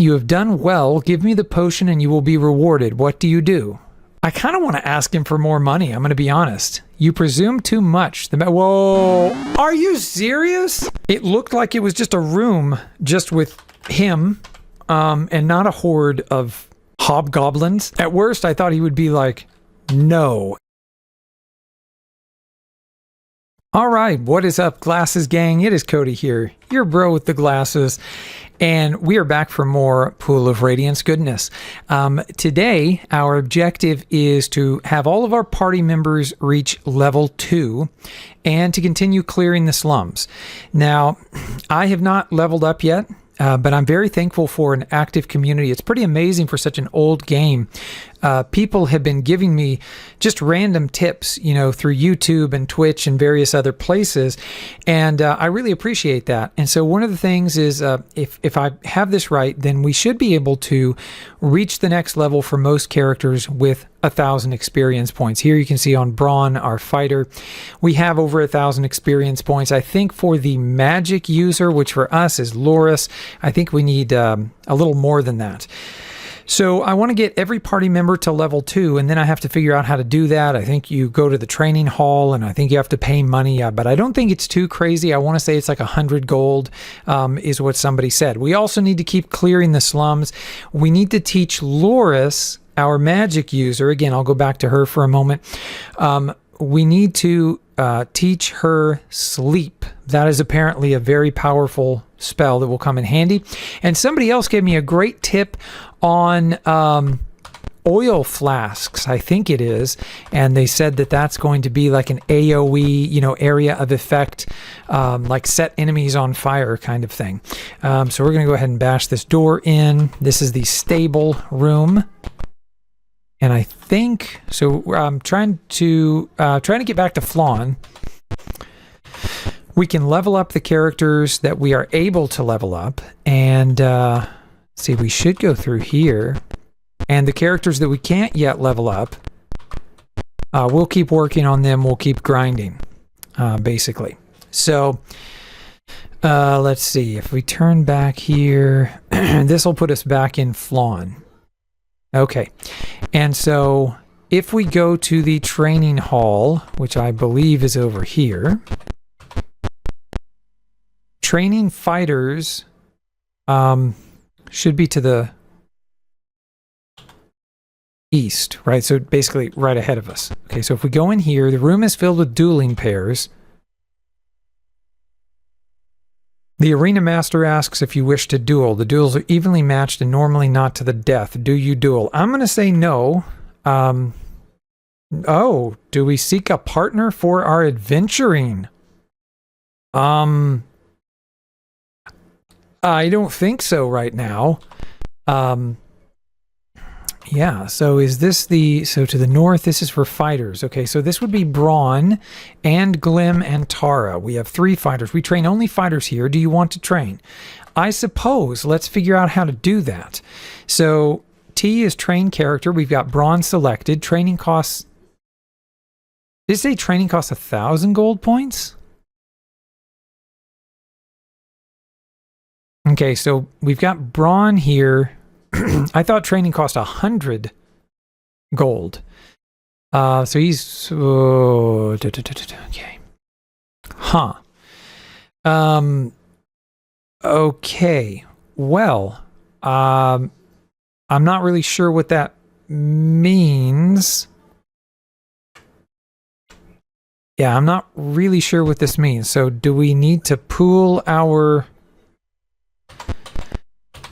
You have done well. Give me the potion and you will be rewarded. What do you do? I kind of want to ask him for more money. I'm going to be honest. You presume too much. Whoa. Are you serious? It looked like it was just a room just with him and not a horde of hobgoblins. At worst, I thought he would be like, no. All right, what is up, Glasses Gang? It is Cody here, your bro with the glasses, and we are back for more Pool of Radiance goodness. Today, our objective is to have all of our party members reach level 2 and to continue clearing the slums. Now, I have not leveled up yet. But I'm very thankful for an active community. It's pretty amazing for such an old game. People have been giving me just random tips, you know, through YouTube and Twitch and various other places. And I really appreciate that. And so one of the things is if I have this right, then we should be able to reach the next level for most characters with 1,000 experience points. Here you can see on Braun, our fighter, we have over 1,000 experience points. I think for the magic user, which for us is Loris, I think we need a little more than that. So I want to get every party member to level 2, and then I have to figure out how to do that. I think you go to the training hall, and I think you have to pay money, but I don't think it's too crazy. I want to say it's like 100 gold is what somebody said. We also need to keep clearing the slums. We need to teach Loris, our magic user, again, I'll go back to her for a moment. We need to teach her sleep. That is apparently a very powerful spell that will come in handy. And somebody else gave me a great tip on oil flasks, I think it is, and they said that that's going to be like an AoE, you know, area of effect, like set enemies on fire kind of thing. So we're going to go ahead and bash this door in. This is the stable room. And I think, so I'm trying to get back to Phlan. We can level up the characters that we are able to level up. And see, we should go through here. And the characters that we can't yet level up, we'll keep working on them. We'll keep grinding, basically. So let's see. If we turn back here, this will put us back in Phlan. Okay, and so if we go to the training hall, which I believe is over here, training fighters should be to the east, right? So basically right ahead of us. Okay, so if we go in here, the room is filled with dueling pairs. The arena master asks if you wish to duel. The duels are evenly matched and normally not to the death. Do you duel? I'm going to say no. Oh, do we seek a partner for our adventuring? I don't think so right now. Yeah, so is this so to the north, this is for fighters. Okay, so this would be Braun and Glim and Tara. We have 3 fighters. We train only fighters here. Do you want to train? I suppose. Let's figure out how to do that. So T is train character. We've got Braun selected. Training costs... Did it say training costs 1,000 gold points? Okay, so we've got Braun here. I thought training cost 100 gold. So he's... okay. Huh. Okay. Well, I'm not really sure what that means. Yeah, I'm not really sure what this means. So do we need to pool our...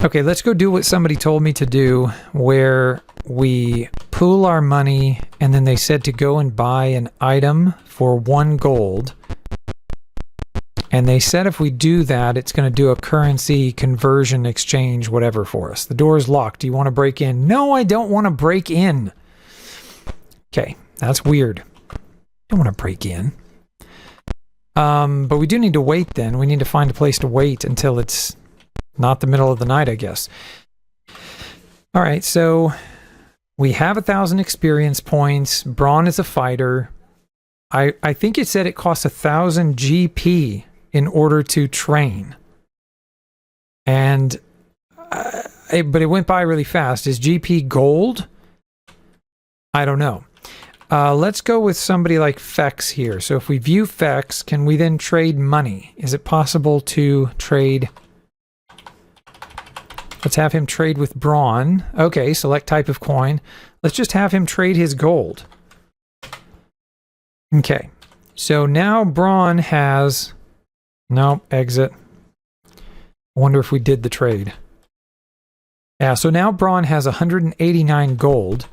Okay, let's go do what somebody told me to do, where we pool our money, and then they said to go and buy an item for 1 gold. And they said if we do that, it's going to do a currency conversion exchange, whatever, for us. The door is locked. Do you want to break in? No, I don't want to break in. Okay, that's weird. I don't want to break in. But we do need to wait then. We need to find a place to wait until it's... not the middle of the night, I guess. All right, so we have 1,000 experience points. Braun is a fighter. I think it said it costs 1,000 GP in order to train. And but it went by really fast. Is GP gold? I don't know. Let's go with somebody like Fex here. So if we view Fex, can we then trade money? Is it possible to trade? Let's have him trade with Braun. Okay, select type of coin. Let's just have him trade his gold. Okay, so now Braun has... Nope, exit. I wonder if we did the trade. Yeah, so now Braun has 189 gold.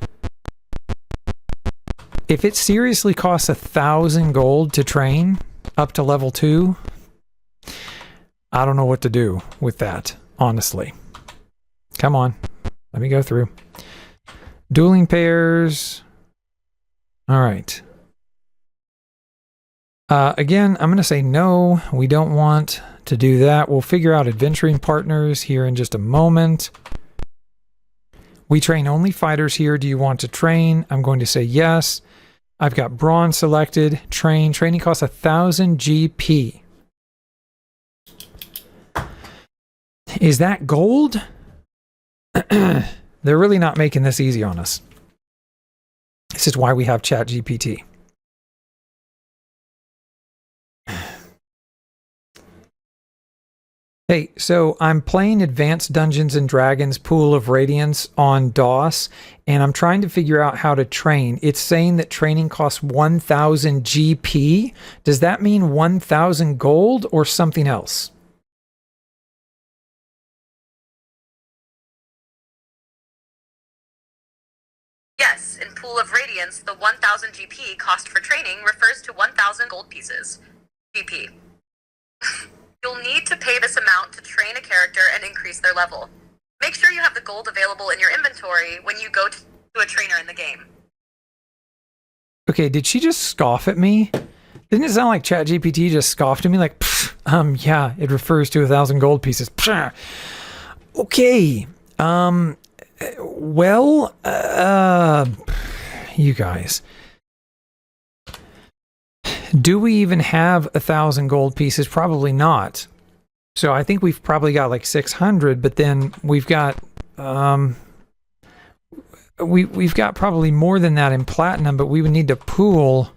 If it seriously costs 1,000 gold to train up to level 2, I don't know what to do with that, honestly. Come on, let me go through. Dueling pairs. All right. Again, I'm going to say no, we don't want to do that. We'll figure out adventuring partners here in just a moment. We train only fighters here. Do you want to train? I'm going to say yes. I've got Braun selected. Train. Training costs 1,000 GP. Is that gold? They're really not making this easy on us. This is why we have ChatGPT. Hey, so I'm playing Advanced Dungeons and Dragons Pool of Radiance on DOS, and I'm trying to figure out how to train. It's saying that training costs 1,000 GP. Does that mean 1,000 gold or something else? Yes, in Pool of Radiance, the 1,000 GP cost for training refers to 1,000 gold pieces. GP. You'll need to pay this amount to train a character and increase their level. Make sure you have the gold available in your inventory when you go to a trainer in the game. Okay, did she just scoff at me? Didn't it sound like ChatGPT just scoffed at me? Like, yeah, it refers to 1,000 gold pieces. Pfft. Okay. Well, you guys. Do we even have 1,000 gold pieces? Probably not. So I think we've probably got like 600, but then we've got we've got probably more than that in platinum, but we would need to pool.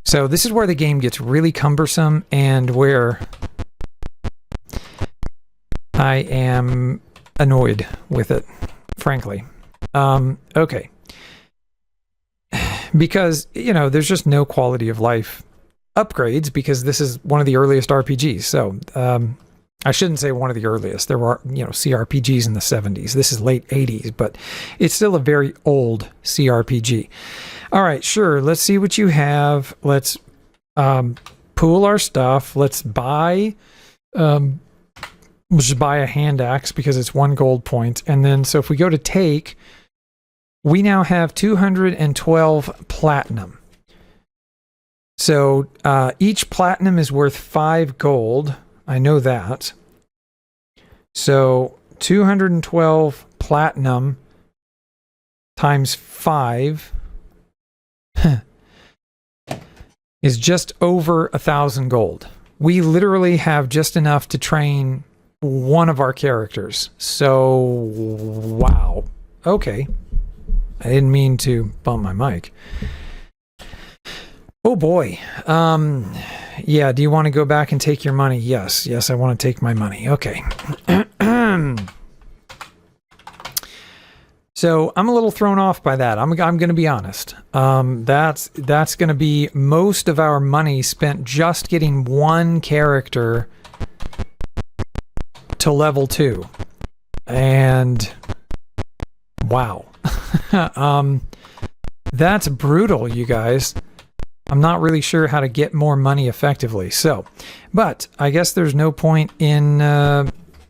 So this is where the game gets really cumbersome and where I am annoyed with it, frankly. Okay. Because, you know, there's just no quality of life upgrades because this is one of the earliest RPGs. So, I shouldn't say one of the earliest. There were, you know, CRPGs in the 70s. This is late 80s, but it's still a very old CRPG. All right, sure. Let's see what you have. Let's pool our stuff. Let's buy, we'll just buy a hand axe because it's 1 gold point. And then, so if we go to take, we now have 212 platinum. So each platinum is worth 5 gold. I know that. So 212 platinum times 5 is just over 1,000 gold. We literally have just enough to train one of our characters. So, wow. Okay. I didn't mean to bump my mic. Oh boy. Yeah, do you want to go back and take your money? Yes, I want to take my money. Okay. So I'm a little thrown off by that. I'm going to be honest. That's going to be most of our money spent just getting one character to level 2. And wow. That's brutal, you guys. I'm not really sure how to get more money effectively. So, but I guess there's no point in,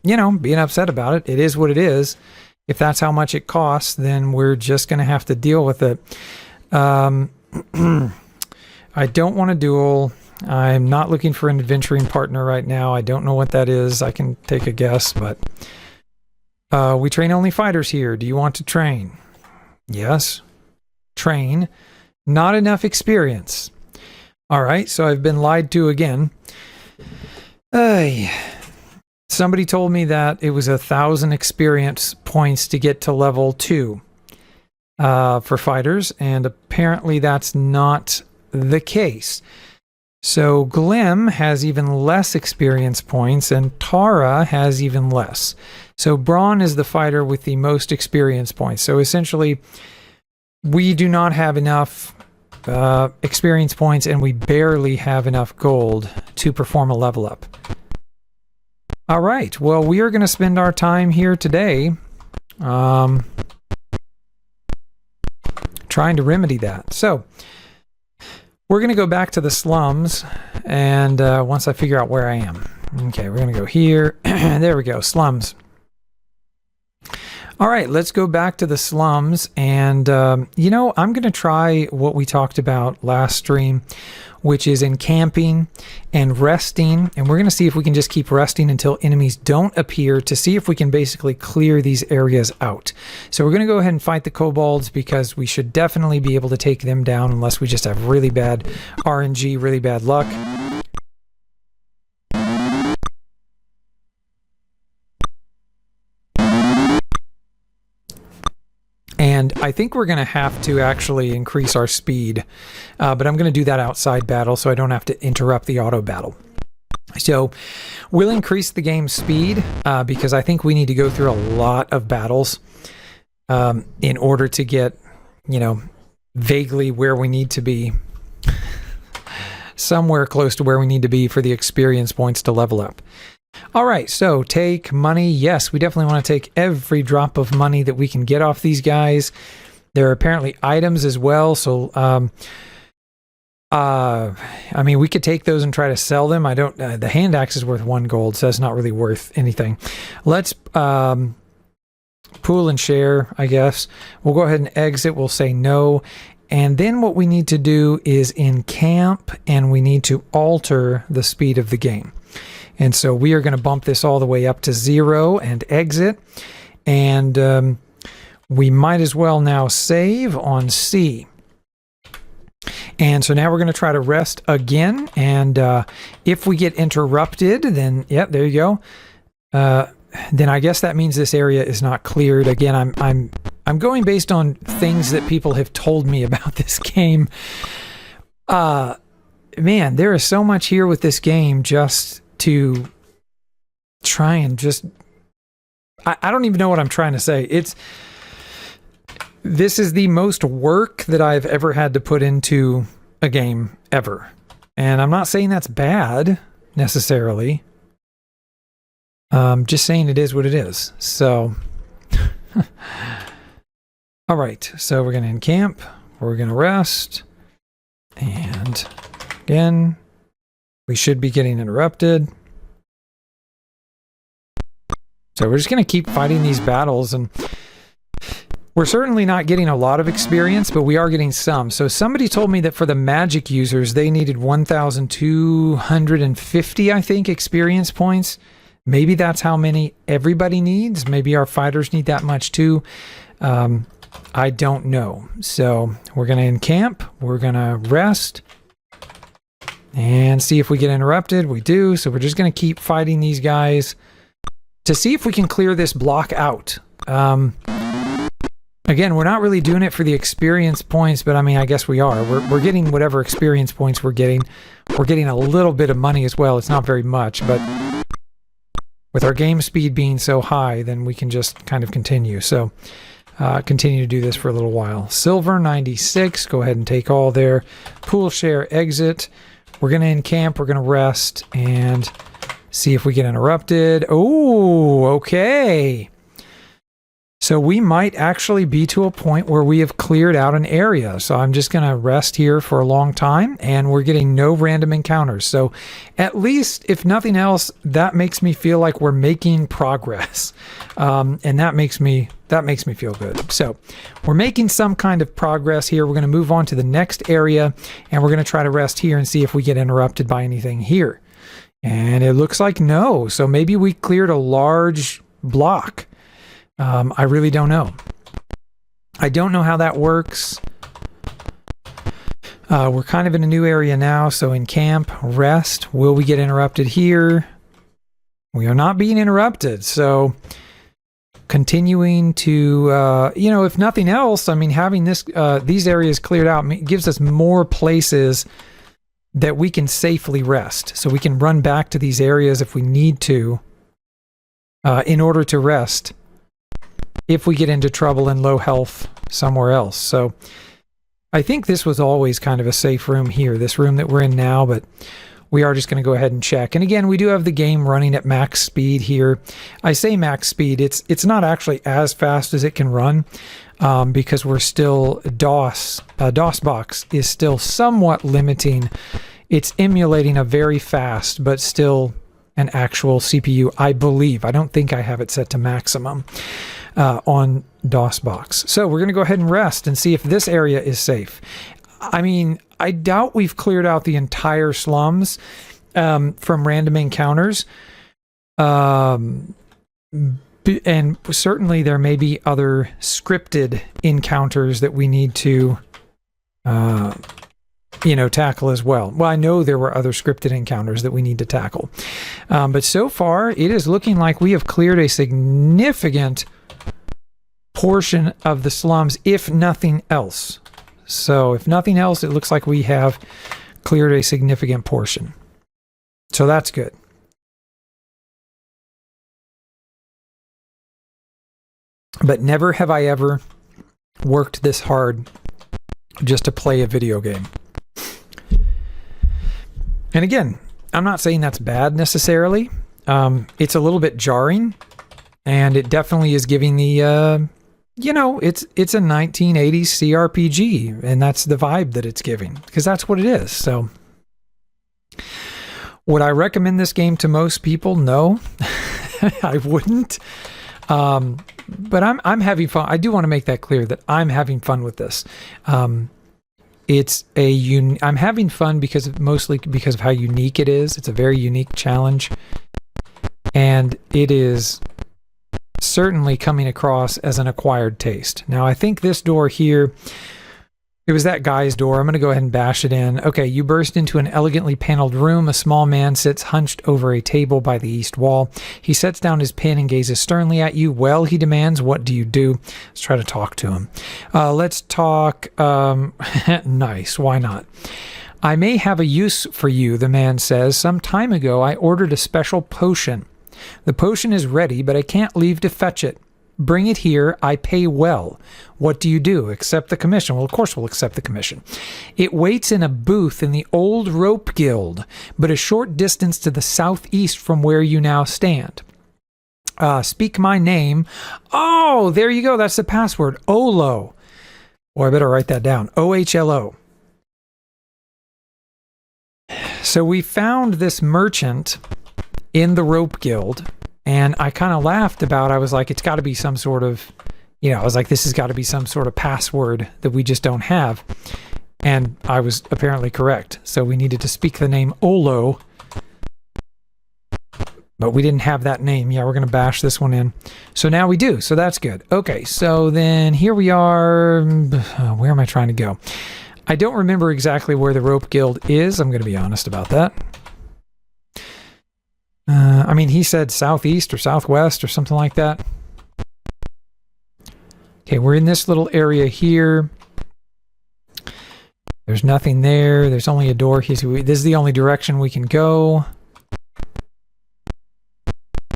being upset about it. It is what it is. If that's how much it costs, then we're just going to have to deal with it. I don't want to duel. I'm not looking for an adventuring partner right now. I don't know what that is. I can take a guess, but we train only fighters here. Do you want to train? Yes. Train. Not enough experience. All right, so I've been lied to again. Somebody told me that it was 1,000 experience points to get to level 2 for fighters, and apparently that's not the case. So Glim has even less experience points, and Tara has even less. So Braun is the fighter with the most experience points. So essentially, we do not have enough experience points, and we barely have enough gold to perform a level up. All right, well, we are going to spend our time here today trying to remedy that. So we're going to go back to the slums, and once I figure out where I am. Okay, we're going to go here. There we go, slums. All right, let's go back to the slums, and I'm going to try what we talked about last stream, which is encamping and resting, and we're going to see if we can just keep resting until enemies don't appear to see if we can basically clear these areas out. So we're going to go ahead and fight the kobolds because we should definitely be able to take them down unless we just have really bad RNG, really bad luck. And I think we're going to have to actually increase our speed, but I'm going to do that outside battle so I don't have to interrupt the auto battle. So we'll increase the game's speed because I think we need to go through a lot of battles in order to get, vaguely where we need to be, somewhere close to where we need to be for the experience points to level up. All right, so take money. Yes, we definitely want to take every drop of money that we can get off these guys. There are apparently items as well, so we could take those and try to sell them. I don't. The hand axe is worth 1 gold, so that's not really worth anything. Let's pool and share, I guess. We'll go ahead and exit. We'll say no. And then what we need to do is encamp, and we need to alter the speed of the game. And so we are going to bump this all the way up to 0 and exit. And we might as well now save on C. And so now we're going to try to rest again. And if we get interrupted, then, there you go. Then I guess that means this area is not cleared. Again, I'm going based on things that people have told me about this game. Man, there is so much here with this game just to try and just... I don't even know what I'm trying to say. This is the most work that I've ever had to put into a game ever. And I'm not saying that's bad, necessarily. Just saying it is what it is. So... All right, so we're going to encamp. We're going to rest. And again... we should be getting interrupted. So we're just going to keep fighting these battles, and we're certainly not getting a lot of experience, but we are getting some. So somebody told me that for the magic users, they needed 1,250, I think, experience points. Maybe that's how many everybody needs. Maybe our fighters need that much too. I don't know. So we're going to encamp. We're going to rest. And see if we get interrupted. We do. So we're just going to keep fighting these guys to see if we can clear this block out. Again, we're not really doing it for the experience points, but I guess we are. We're getting whatever experience points we're getting. We're getting a little bit of money as well. It's not very much, but with our game speed being so high, then we can just kind of continue. So continue to do this for a little while. Silver 96. Go ahead and take all there. Pool share exit. We're going to encamp, we're going to rest, and see if we get interrupted. Oh, okay. So we might actually be to a point where we have cleared out an area. So I'm just going to rest here for a long time, and we're getting no random encounters. So at least, if nothing else, that makes me feel like we're making progress. And that makes me feel good. So we're making some kind of progress here. We're going to move on to the next area, and we're going to try to rest here and see if we get interrupted by anything here. And it looks like no. So maybe we cleared a large block. I really don't know. I don't know how that works. We're kind of in a new area now, so encamp, rest. Will we get interrupted here? We are not being interrupted. So continuing to, if nothing else, I mean, having these areas cleared out gives us more places that we can safely rest. So we can run back to these areas if we need to in order to rest if we get into trouble and low health somewhere else. So I think this was always kind of a safe room here, this room that we're in now, but we are just going to go ahead and check. And again, we do have the game running at max speed here. I say max speed, it's not actually as fast as it can run because we're still DOSBox is still somewhat limiting. It's emulating a very fast, but still an actual CPU, I believe. I don't think I have it set to maximum on DOSBox. So we're going to go ahead and rest and see if this area is safe. I mean, I doubt we've cleared out the entire slums from random encounters. And certainly there may be other scripted encounters that we need to tackle as well. Well, I know there were other scripted encounters that we need to tackle. But so far, it is looking like we have cleared a significant portion of the slums, if nothing else. So if nothing else, it looks like we have cleared a significant portion. So that's good. But never have I ever worked this hard just to play a video game. And again, I'm not saying that's bad necessarily. It's a little bit jarring, and it definitely is giving the, it's a 1980s CRPG, and that's the vibe that it's giving, because that's what it is. So would I recommend this game to most people? No, I wouldn't. But I'm having fun. I do want to make that clear that I'm having fun with this. I'm having fun mostly because of how unique it is. It's a very unique challenge, and it is certainly coming across as an acquired taste. Now, I think this door here, it was that guy's door. I'm going to go ahead and bash it in. Okay, you burst into an elegantly paneled room. A small man sits hunched over a table by the east wall. He sets down his pen and gazes sternly at you. Well, he demands, what do you do? Let's try to talk to him. Let's talk. Nice, why not? I may have a use for you, the man says. Some time ago, I ordered a special potion. The potion is ready, but I can't leave to fetch it. Bring it here. I pay well. What do you do? Accept the commission. Well, of course we'll accept the commission. It waits in a booth in the old rope guild, but a short distance to the southeast from where you now stand. Speak my name. Oh, there you go. That's the password. Olo. Or I better write that down. OHLO. So we found this merchant in the rope guild, and I kind of laughed I was like, it's got to be some sort of, I was like, this has got to be some sort of password that we just don't have. And I was apparently correct. So we needed to speak the name Olo, but we didn't have that name. Yeah, we're going to bash this one in. So now we do. So that's good. Okay, so then here we are. Where am I trying to go? I don't remember exactly where the rope guild is. I'm going to be honest about that. He said southeast or southwest or something like that. Okay, we're in this little area here. There's nothing there. There's only a door here. This is the only direction we can go.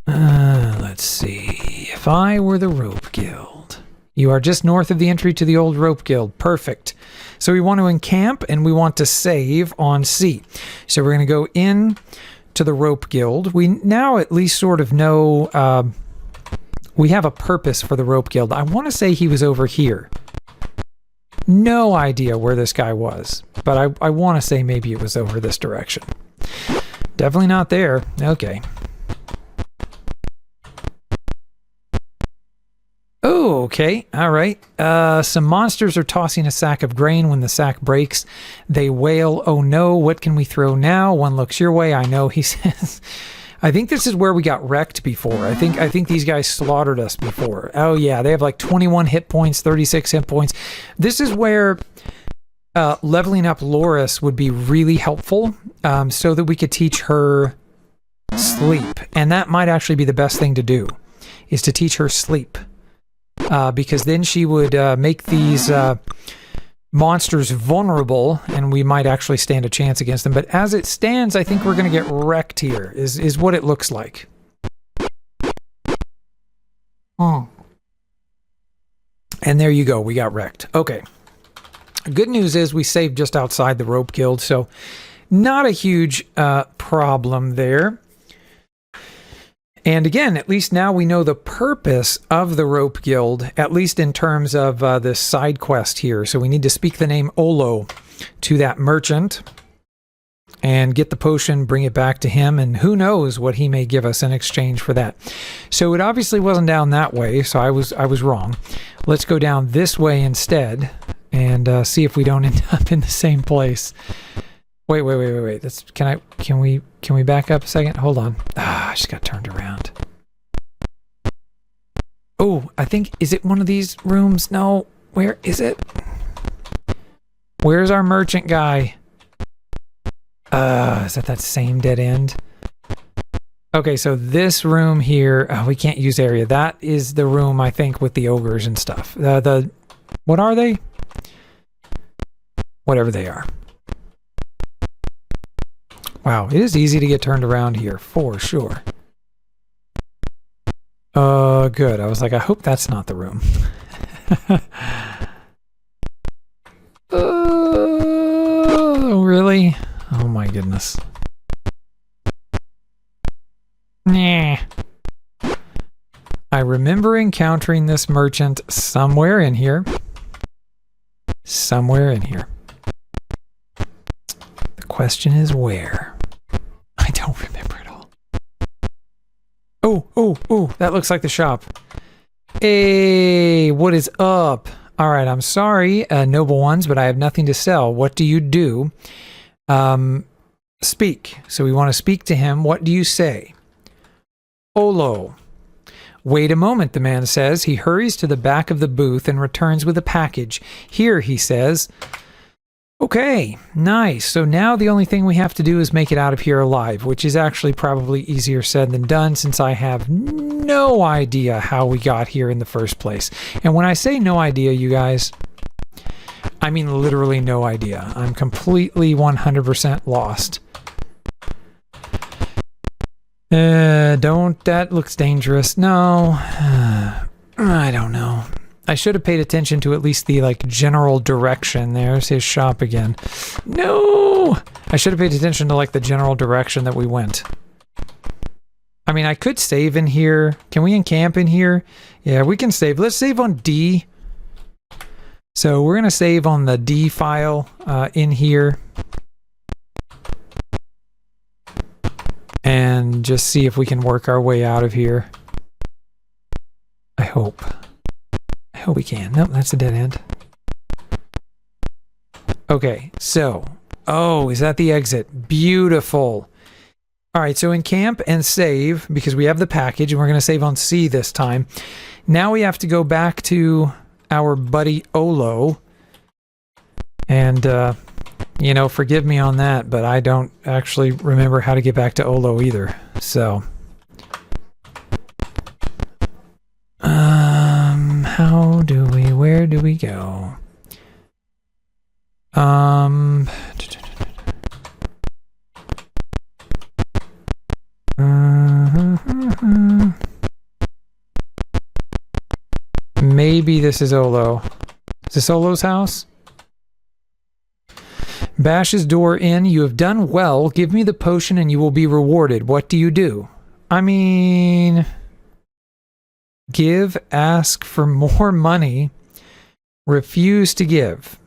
Let's see. If I were the rope guild. You are just north of the entry to the old rope guild. Perfect. So we want to encamp and we want to save on C. So we're going to go in to the rope guild. We now at least sort of know we have a purpose for the rope guild. I want to say he was over here. No idea where this guy was, but I want to say maybe it was over this direction. Definitely not there. Okay. Oh, okay. All right. Some monsters are tossing a sack of grain. When the sack breaks, they wail, oh no, what can we throw now? One looks your way. I know, he says. I think this is where we got wrecked before. I think these guys slaughtered us before. Oh yeah, they have like 21 hit points, 36 hit points. This is where leveling up Loris would be really helpful, so that we could teach her sleep. And that might actually be the best thing to do, is to teach her sleep. Because then she would make these monsters vulnerable, and we might actually stand a chance against them. But as it stands, I think we're going to get wrecked here, is what it looks like. And there you go, we got wrecked. Okay. Good news is we saved just outside the rope guild, so not a huge problem there. And again, at least now we know the purpose of the rope guild, at least in terms of this side quest here. So we need to speak the name Olo to that merchant and get the potion, bring it back to him, and who knows what he may give us in exchange for that. So it obviously wasn't down that way, so I was wrong. Let's go down this way instead and see if we don't end up in the same place. Wait. Can we back up a second? Hold on. I just got turned around. Oh, I think, is it one of these rooms? No. Where is it? Where's our merchant guy? Is that same dead end? Okay, so this room here, we can't use area. That is the room, I think, with the ogres and stuff. What are they? Whatever they are. Wow, it is easy to get turned around here, for sure. Good. I was like, I hope that's not the room. Really? Oh my goodness. Nah. I remember encountering this merchant somewhere in here. Somewhere in here. The question is where? I don't remember it all. Oh, that looks like the shop. Hey, what is up? All right, I'm sorry, noble ones, but I have nothing to sell. What do you do? Speak. So we want to speak to him. What do you say? Olo. Wait a moment, the man says. He hurries to the back of the booth and returns with a package. Here, he says. Okay, nice. So now the only thing we have to do is make it out of here alive, which is actually probably easier said than done, since I have no idea how we got here in the first place. And when I say no idea, you guys, I mean literally no idea. I'm completely 100% lost. That looks dangerous. No, I don't know. I should have paid attention to at least the general direction. There's his shop again. No! I should have paid attention to the general direction that we went. I mean, I could save in here. Can we encamp in here? Yeah, we can save. Let's save on D. So we're going to save on the D file in here. And just see if we can work our way out of here. I hope. I hope we can. Nope, that's a dead end. Okay, so. Oh, is that the exit? Beautiful. All right, so encamp and save, because we have the package, and we're going to save on C this time. Now we have to go back to our buddy Olo. And, forgive me on that, but I don't actually remember how to get back to Olo either. So. Where do we go? Maybe this is Olo. Is this Olo's house? Bash his door in. You have done well. Give me the potion and you will be rewarded. What do you do? I mean... Give, ask for more money, refuse to give.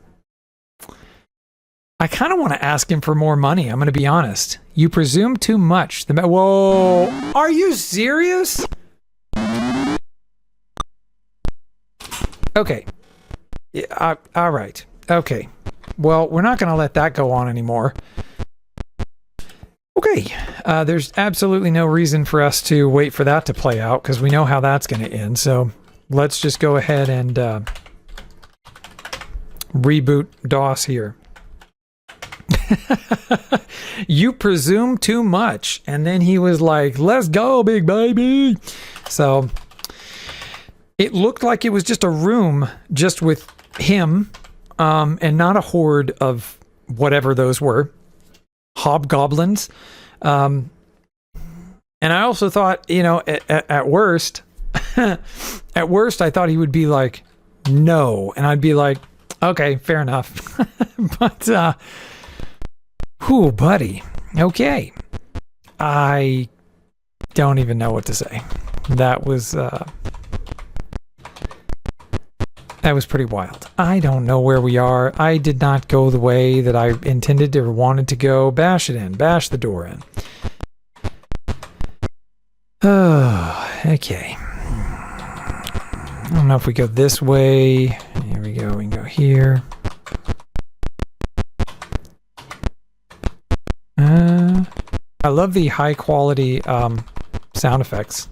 I kind of want to ask him for more money, I'm going to be honest. You presume too much. Whoa, are you serious? Okay. Yeah, all right. Okay. Well, we're not going to let that go on anymore. Okay, there's absolutely no reason for us to wait for that to play out, because we know how that's going to end. So let's just go ahead and reboot DOS here. You presume too much. And then he was like, let's go, big baby. So it looked like it was just a room just with him, and not a horde of whatever those were, hobgoblins. And I also thought, at worst, at worst, I thought he would be like, no. And I'd be like, okay, fair enough. But, whew, buddy. Okay. I don't even know what to say. That was pretty wild. I don't know where we are. I did not go the way that I intended or wanted to go. Bash it in. Bash the door in. Oh, okay. I don't know if we go this way. Here we go. We can go here. I love the high quality sound effects.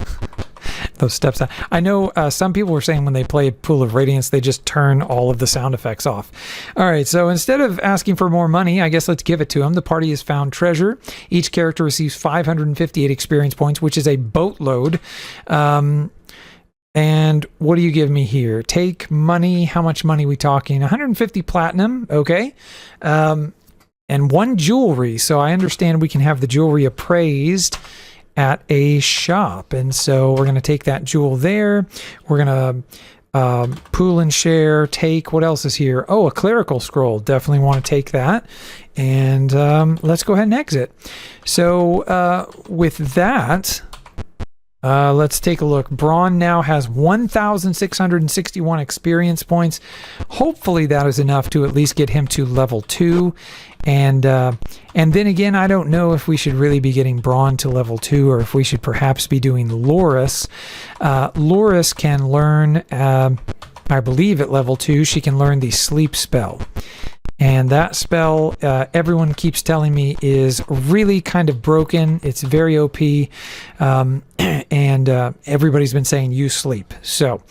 Those steps. I know some people were saying when they play Pool of Radiance, they just turn all of the sound effects off. All right, so instead of asking for more money, I guess let's give it to them. The party has found treasure. Each character receives 558 experience points, which is a boatload. And what do you give me here? Take money. How much money are we talking? 150 platinum. Okay. And 1 jewelry. So I understand we can have the jewelry appraised at a shop, and so we're going to take that jewel there. We're going to pool and share. Take, what else is here? Oh, a clerical scroll. Definitely want to take that. And let's go ahead and exit. So with that, let's take a look. Braun now has 1,661 experience points. Hopefully that is enough to at least get him to level 2. And then again, I don't know if we should really be getting Braun to level 2 or if we should perhaps be doing Loris. Loris can learn, I believe at level 2, she can learn the sleep spell. And that spell, everyone keeps telling me, is really kind of broken. It's very OP. And everybody's been saying use sleep. So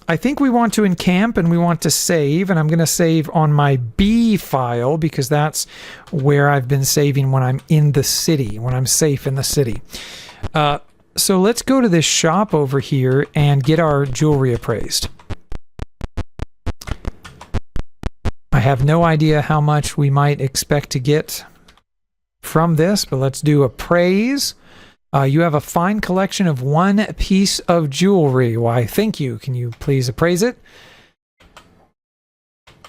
I think we want to encamp and we want to save. And I'm going to save on my B file because that's where I've been saving when I'm in the city, when I'm safe in the city. So let's go to this shop over here and get our jewelry appraised. I have no idea how much we might expect to get from this, but let's do appraise. You have a fine collection of 1 piece of jewelry. Why, thank you. Can you please appraise it?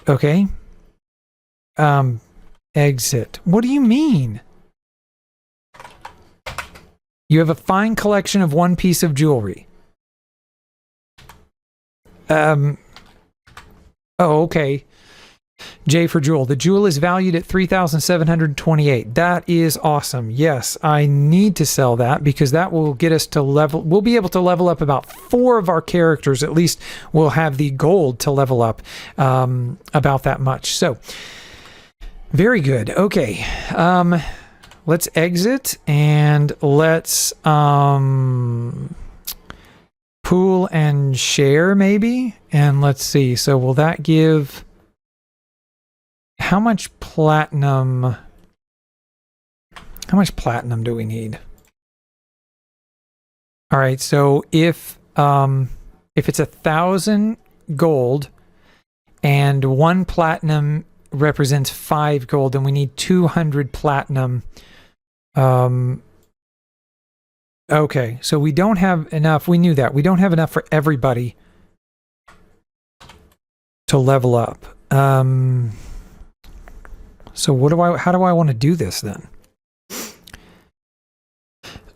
Okay. Exit. What do you mean? You have a fine collection of 1 piece of jewelry. Oh, okay. J for jewel. The jewel is valued at 3,728. That is awesome. Yes, I need to sell that because that will get us to level. We'll be able to level up about 4 of our characters. At least we'll have the gold to level up about that much. So, very good. Okay. Let's exit and let's pool and share maybe. And let's see. So will that give... How much platinum do we need? All right, so if it's 1,000 gold and 1 platinum represents 5 gold, then we need 200 platinum. Okay, so we don't have enough. We knew that. We don't have enough for everybody to level up. So how do I want to do this then?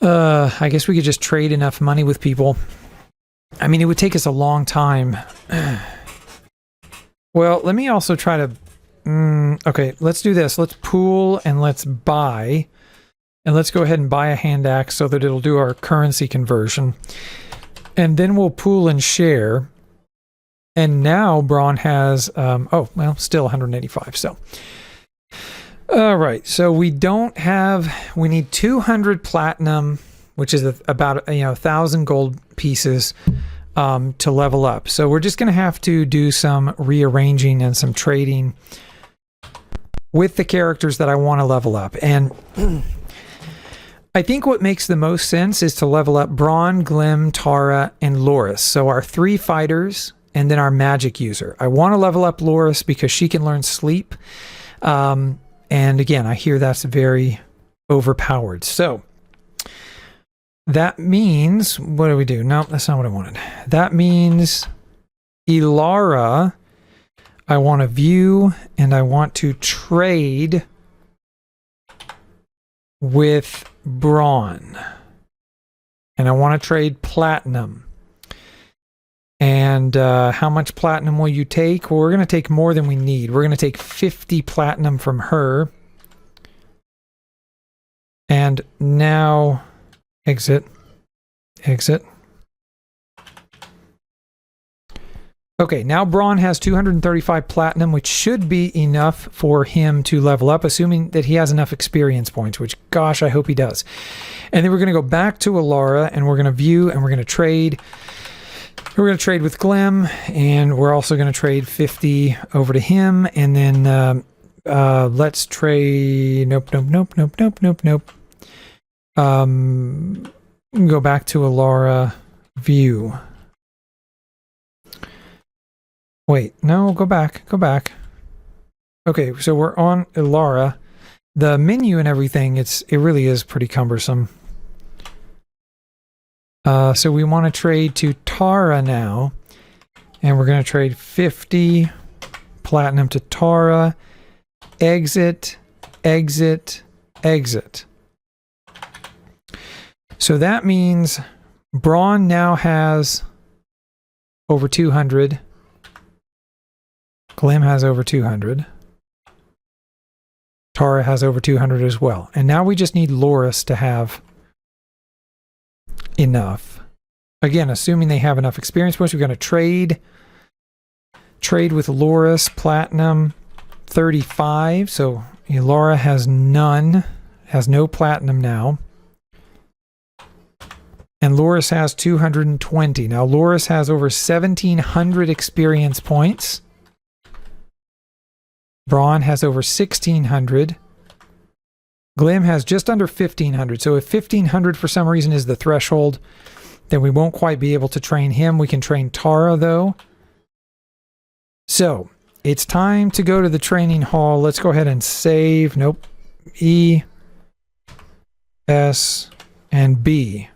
I guess we could just trade enough money with people. I mean, it would take us a long time. Well, let me also try to... okay, let's do this. Let's pool and let's buy. And let's go ahead and buy a hand axe so that it'll do our currency conversion. And then we'll pool and share. And now Braun has... still 185, so... All right, so we need 200 platinum, which is about 1,000 gold pieces to level up. So we're just going to have to do some rearranging and some trading. with the characters that I want to level up. And I think what makes the most sense is to level up Braun, Glim, Tara, and Loris. So our 3 fighters and then our magic user. I want to level up Loris because she can learn sleep. And again, I hear that's very overpowered. So that means, what do we do? No, that's not what I wanted. That means Ilara, I want to view and I want to trade with Braun. And I want to trade platinum. And how much platinum will you take? Well, we're going to take more than we need. We're going to take 50 platinum from her. And now, exit. Okay, now Braun has 235 platinum, which should be enough for him to level up, assuming that he has enough experience points, which, gosh, I hope he does. And then we're going to go back to Ilara, and we're going to view, and we're going to trade. We're going to trade with Glim, and we're also going to trade 50 over to him, and then let's trade... Nope. Go back to Ilara, view. Wait, no, go back. Okay, so we're on Ilara. The menu and everything, it really is pretty cumbersome. So we want to trade to Tara now. And we're going to trade 50 platinum to Tara. Exit. So that means Braun now has over 200. Glim has over 200. Tara has over 200 as well. And now we just need Loris to have enough. Again, assuming they have enough experience points, we're going to trade with Loris, platinum 35. So Ilara has none, has no platinum now. And Loris has 220. Now Loris has over 1,700 experience points. Braun has over 1,600. Glim has just under 1,500. So if 1,500 for some reason is the threshold, then we won't quite be able to train him. We can train Tara, though. So it's time to go to the training hall. Let's go ahead and save. Nope. E, S, and B.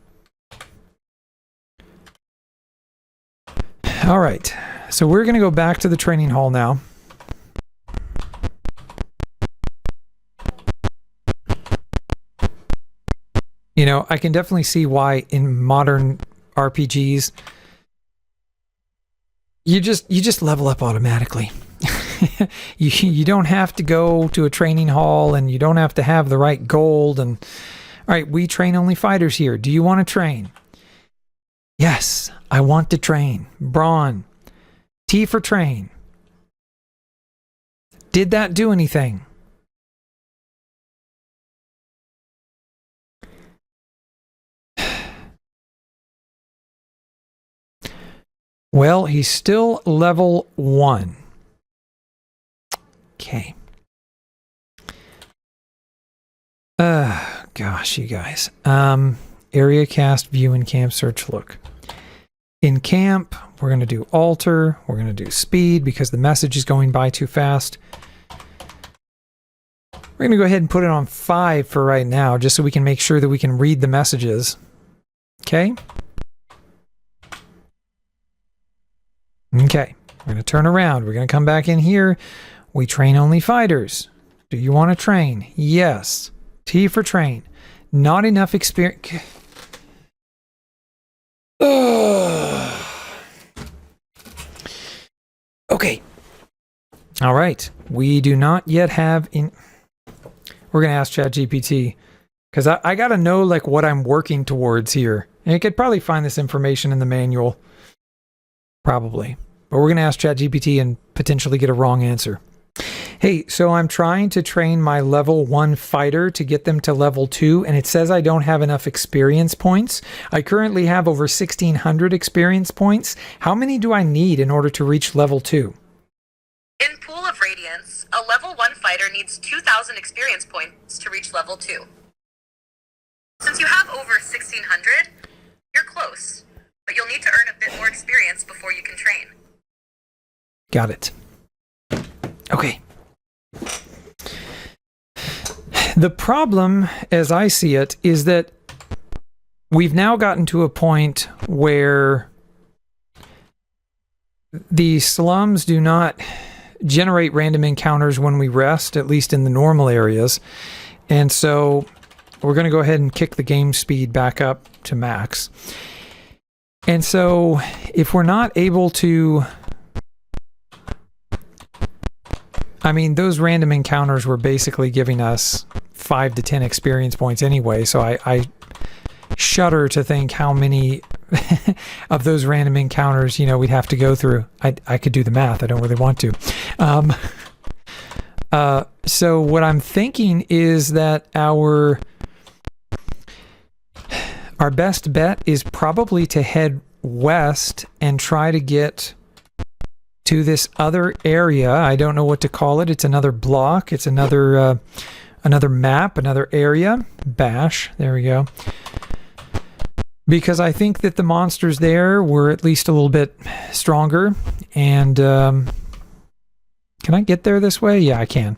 All right. So we're going to go back to the training hall now. You know, I can definitely see why in modern RPGs you just level up automatically. you don't have to go to a training hall, and you don't have to have the right gold. And all right, we train only fighters here. Do you want to train? Yes, I want to train. Braun. T for train. Did that do anything? Well, he's still level 1. Okay. Gosh, you guys. Area cast, view, and camp, search, look. In camp, we're going to do alter. We're going to do speed because the message is going by too fast. We're going to go ahead and put it on 5 for right now, just so we can make sure that we can read the messages. Okay? Okay, we're going to turn around. We're going to come back in here. We train only fighters. Do you want to train? Yes. T for train. Not enough experience. Okay. All right. We do not yet have in... We're going to ask ChatGPT because I got to know like what I'm working towards here. And you could probably find this information in the manual. Probably. But we're going to ask ChatGPT and potentially get a wrong answer. Hey, so I'm trying to train my level 1 fighter to get them to level 2, and it says I don't have enough experience points. I currently have over 1,600 experience points. How many do I need in order to reach level 2? In Pool of Radiance, a level 1 fighter needs 2,000 experience points to reach level 2. Since you have over 1,600, you're close, but you'll need to earn a bit more experience before you can train. Got it. Okay. The problem, as I see it, is that we've now gotten to a point where the slums do not generate random encounters when we rest, at least in the normal areas. And so we're going to go ahead and kick the game speed back up to max. And so if we're not able to... I mean, those random encounters were basically giving us 5 to 10 experience points anyway, so I shudder to think how many of those random encounters, we'd have to go through. I could do the math. I don't really want to. So what I'm thinking is that our best bet is probably to head west and try to get to this other area. I don't know what to call it. It's another block. It's another map, another area. Bash. There we go. Because I think that the monsters there were at least a little bit stronger. And can I get there this way? Yeah, I can.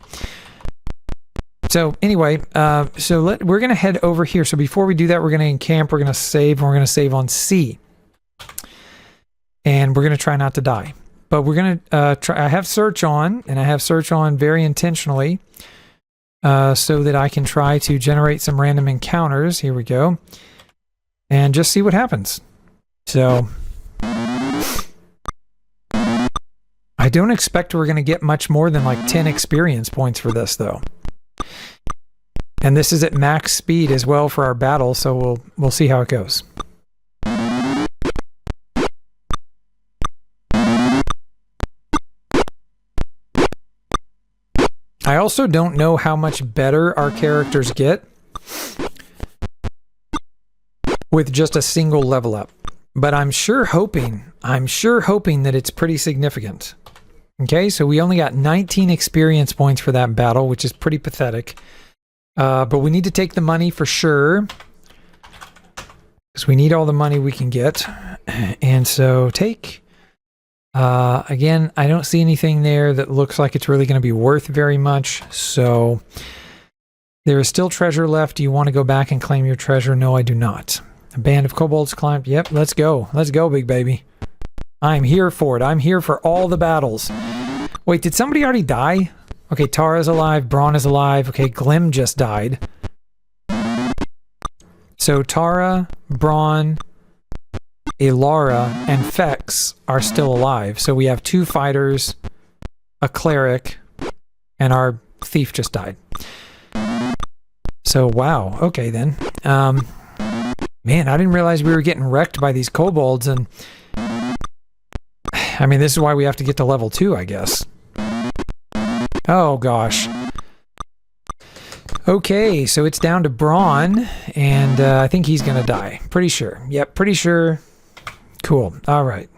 So anyway, we're going to head over here. So before we do that, we're going to encamp. We're going to save. And we're going to save on C. And we're going to try not to die. But we're going to try. I have search on, and I have search on very intentionally so that I can try to generate some random encounters. Here we go. And just see what happens. So I don't expect we're going to get much more than like 10 experience points for this, though. And this is at max speed as well for our battle, so we'll see how it goes. I also don't know how much better our characters get with just a single level up. But I'm sure hoping that it's pretty significant. Okay, so we only got 19 experience points for that battle, which is pretty pathetic. But we need to take the money for sure, because we need all the money we can get. And so take... again, I don't see anything there that looks like it's really going to be worth very much. So there is still treasure left. Do you want to go back and claim your treasure? No, I do not. A band of kobolds climbed. Yep, let's go. Let's go, big baby. I'm here for it. I'm here for all the battles. Wait, did somebody already die? Okay, Tara's alive. Braun is alive. Okay, Glim just died. So Tara, Braun, Elara, and Fex are still alive. So we have 2 fighters, a cleric, and our thief just died. So, wow. Okay, then. Man, I didn't realize we were getting wrecked by these kobolds, and... I mean, this is why we have to get to level 2, I guess. Oh, gosh. Okay, so it's down to Braun, and I think he's gonna die. Pretty sure. Yep, pretty sure. Cool. All right.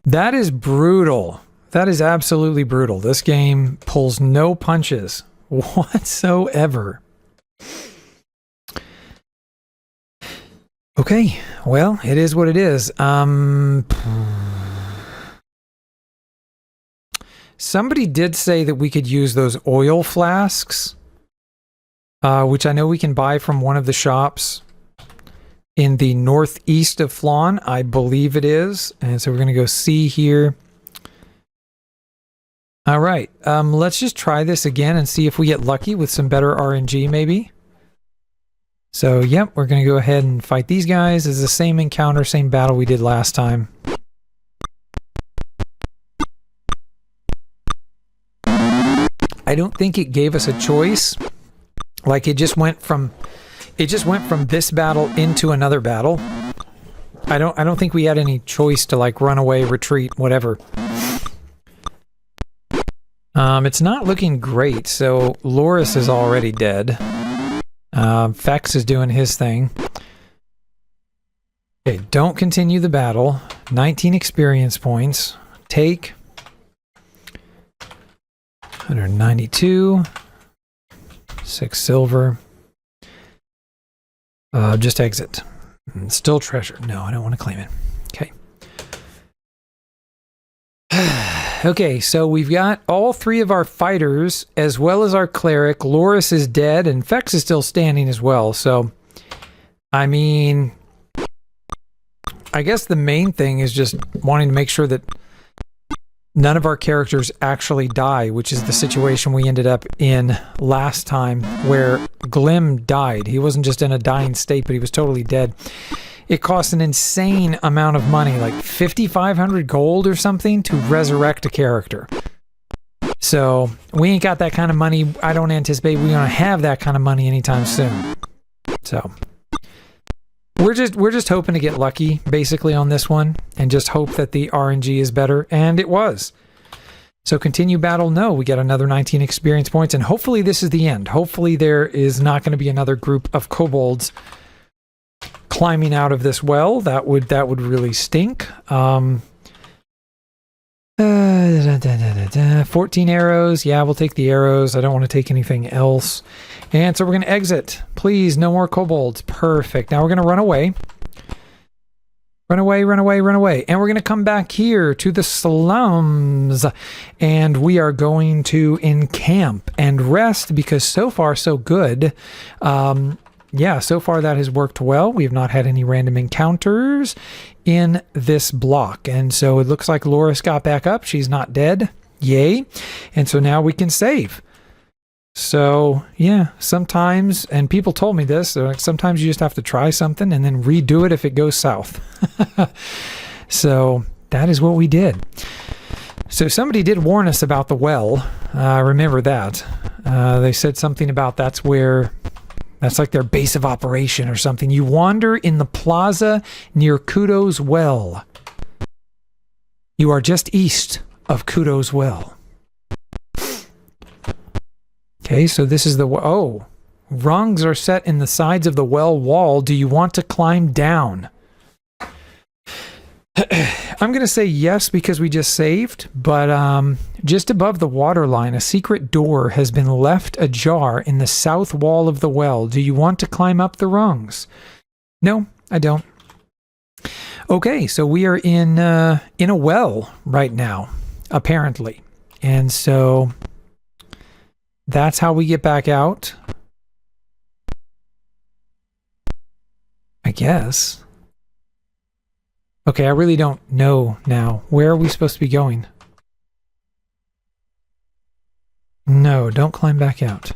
That is brutal. That is absolutely brutal. This game pulls no punches whatsoever. Okay. Well, it is what it is. Somebody did say that we could use those oil flasks, which I know we can buy from one of the shops in the northeast of Phlan, I believe it is. And so we're going to go see here. All right. Let's just try this again and see if we get lucky with some better RNG maybe. So, yep, we're going to go ahead and fight these guys. It's the same encounter, same battle we did last time. I don't think it gave us a choice. Like it just went from this battle into another battle. I don't think we had any choice to like run away, retreat, whatever. It's not looking great. So Loris is already dead. Fex is doing his thing. Okay, don't continue the battle. 19 experience points. Take. 192. 6 silver. Just exit. Still treasure. No, I don't want to claim it. Okay. Okay, so we've got all 3 of our fighters as well as our cleric. Loris is dead and Fex is still standing as well. So, I mean, I guess the main thing is just wanting to make sure that none of our characters actually die, which is the situation we ended up in last time where Glim died. He wasn't just in a dying state, but he was totally dead. It cost an insane amount of money, like 5,500 gold or something, to resurrect a character. So we ain't got that kind of money. I don't anticipate we're going to have that kind of money anytime soon. So we're just hoping to get lucky, basically, on this one, and just hope that the RNG is better, and it was. So continue battle, no, we get another 19 experience points, and hopefully this is the end. Hopefully there is not going to be another group of kobolds climbing out of this well. That would really stink. 14 arrows. Yeah, we'll take the arrows. I don't want to take anything else. And so we're going to exit. Please, no more kobolds. Perfect. Now we're going to run away. Run away, run away, run away. And we're going to come back here to the slums. And we are going to encamp and rest because so far so good. Yeah, so far that has worked well. We have not had any random encounters in this block. And so it looks like Loris got back up. She's not dead. Yay. And so now we can save. So, yeah, sometimes, and people told me this, they're like, sometimes you just have to try something and then redo it if it goes south. So that is what we did. So somebody did warn us about the well. Remember that. They said something about that's like their base of operation or something. You wander in the plaza near Kuto's well. You are just east of Kuto's well. Okay, so this is the... Oh, rungs are set in the sides of the well wall. Do you want to climb down? I'm going to say yes because we just saved, but just above the water line, a secret door has been left ajar in the south wall of the well. Do you want to climb up the rungs? No, I don't. Okay, so we are in a well right now, apparently. And so that's how we get back out. I guess. Okay, I really don't know now. Where are we supposed to be going? No, don't climb back out.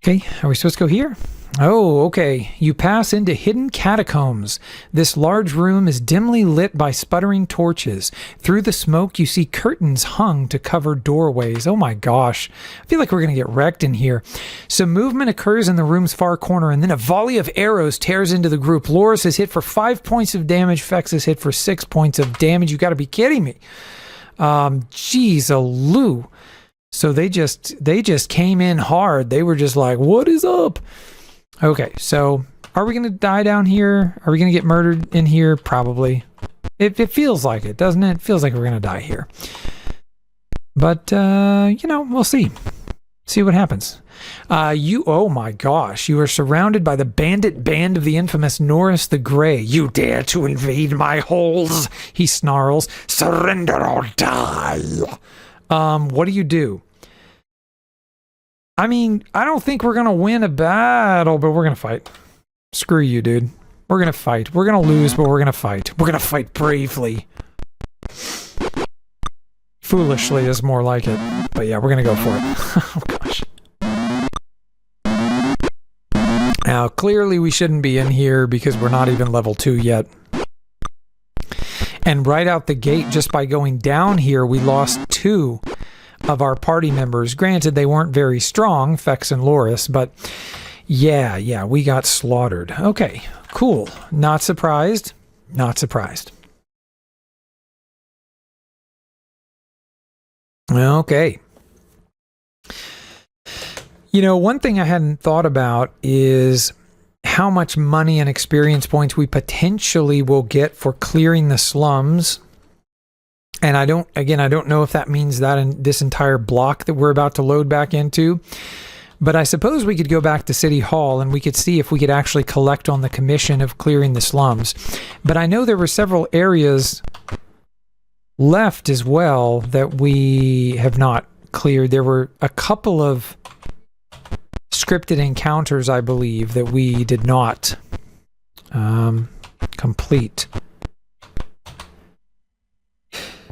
Okay, are we supposed to go here? Oh, okay. You pass into hidden catacombs. This large room is dimly lit by sputtering torches. Through the smoke, you see curtains hung to cover doorways. Oh my gosh. I feel like we're going to get wrecked in here. Some movement occurs in the room's far corner, and then a volley of arrows tears into the group. Loris is hit for 5 points of damage. Fex is hit for 6 points of damage. You got to be kidding me. Jeez-a-loo. So they just came in hard. They were just like, what is up? Okay, so are we going to die down here? Are we going to get murdered in here? Probably. It feels like it, doesn't it? It feels like we're going to die here. But, we'll see. See what happens. Oh my gosh, you are surrounded by the bandit band of the infamous Norris the Grey. You dare to invade my halls, he snarls. Surrender or die. What do? I mean, I don't think we're going to win a battle, but we're going to fight. Screw you, dude. We're going to fight. We're going to lose, but we're going to fight. We're going to fight bravely. Foolishly is more like it. But yeah, we're going to go for it. Oh, gosh. Now, clearly we shouldn't be in here because we're not even level 2 yet. And right out the gate, just by going down here, we lost 2 of our party members. Granted, they weren't very strong, Fex and Loris, but yeah, we got slaughtered. Okay, cool. Not surprised. Not surprised. Okay. One thing I hadn't thought about is how much money and experience points we potentially will get for clearing the slums And I don't know if that means that in this entire block that we're about to load back into. But I suppose we could go back to City Hall and we could see if we could actually collect on the commission of clearing the slums. But I know there were several areas left as well that we have not cleared. There were a couple of scripted encounters, I believe, that we did not complete.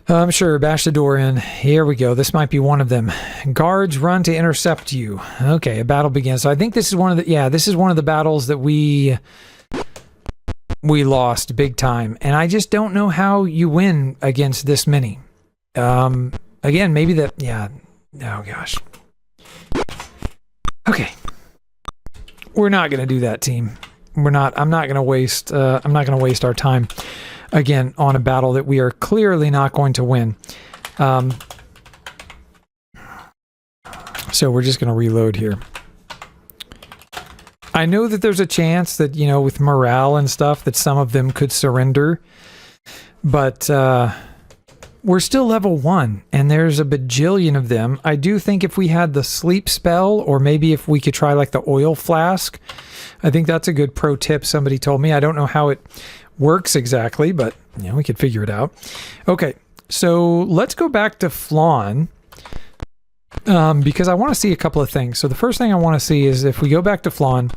I'm sure. Bash the door in. Here we go. This might be one of them. Guards run to intercept you. Okay, a battle begins. So I think this is one of the battles that we lost big time. And I just don't know how you win against this many. Again, maybe that, yeah. Oh gosh. Okay. We're not going to do that, team. I'm not going to waste our time again on a battle that we are clearly not going to win. So we're just going to reload here. I know that there's a chance that, with morale and stuff, that some of them could surrender, but we're still level 1, and there's a bajillion of them. I do think if we had the sleep spell, or maybe if we could try like the oil flask, I think that's a good pro tip somebody told me. I don't know how it works exactly, but we could figure it out. Okay, so let's go back to Phlan, because I want to see a couple of things. So the first thing I want to see is if we go back to Phlan,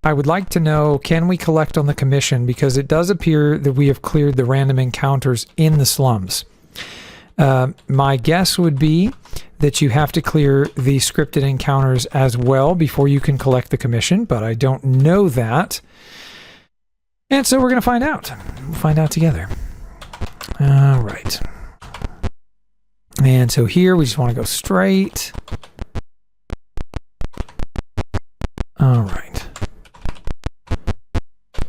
I would like to know, can we collect on the commission? Because it does appear that we have cleared the random encounters in the slums. My guess would be that you have to clear the scripted encounters as well before you can collect the commission, but I don't know that. And so we're going to find out. We'll find out together. All right. And so here we just want to go straight. All right.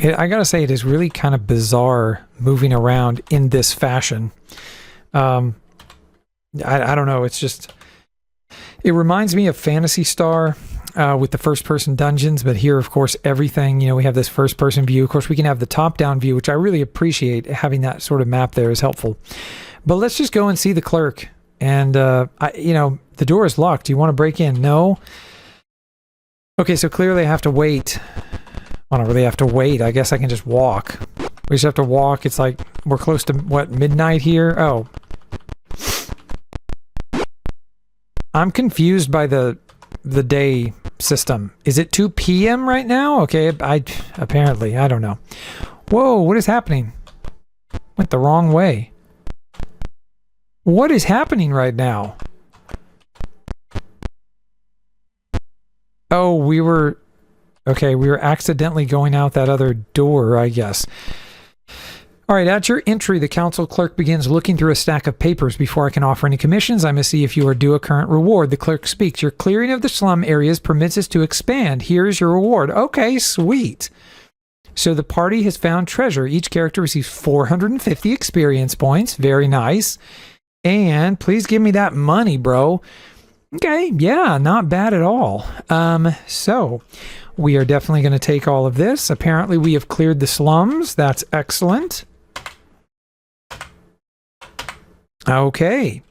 I got to say, it is really kind of bizarre moving around in this fashion. I don't know. It's just... It reminds me of Phantasy Star with the first-person dungeons, but here, of course, everything, we have this first-person view. Of course, we can have the top-down view, which I really appreciate. Having that sort of map there is helpful. But let's just go and see the clerk. And, the door is locked. Do you want to break in? No? Okay, so clearly I have to wait. I don't really have to wait. I guess I can just walk. We just have to walk. It's like we're close to, midnight here? Oh. I'm confused by the day system. Is it 2 p.m. right now? Okay, apparently. I don't know. Whoa, what is happening? Went the wrong way. What is happening right now? Oh, we were accidentally going out that other door, I guess. All right, at your entry, the council clerk begins looking through a stack of papers. Before I can offer any commissions, I must see if you are due a current reward. The clerk speaks. Your clearing of the slum areas permits us to expand. Here's your reward. Okay, sweet. So the party has found treasure. Each character receives 450 experience points. Very nice. And please give me that money, bro. Okay, yeah, not bad at all. So we are definitely going to take all of this. Apparently we have cleared the slums. That's excellent. Okay.